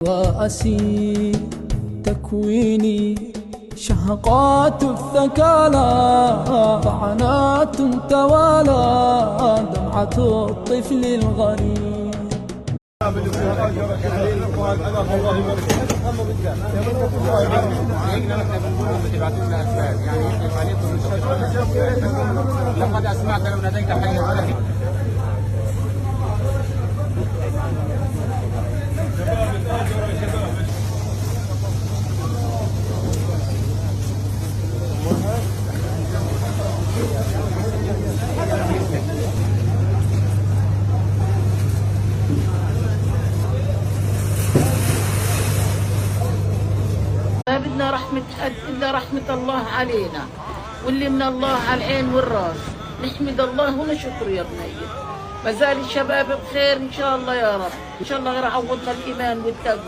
وأسي تكويني شهقات الثكالى طعنات توالى دمعة الطفل الغريب. لقد أسمعت لو ناديت حي على ما بدنا رحمة حد إلا رحمة الله علينا، واللي من الله على العين والراس. نحمد الله ونشكر يا بني. ما زال الشباب بخير إن شاء الله يا رب، إن شاء الله غير عوضنا الإيمان والتقوى.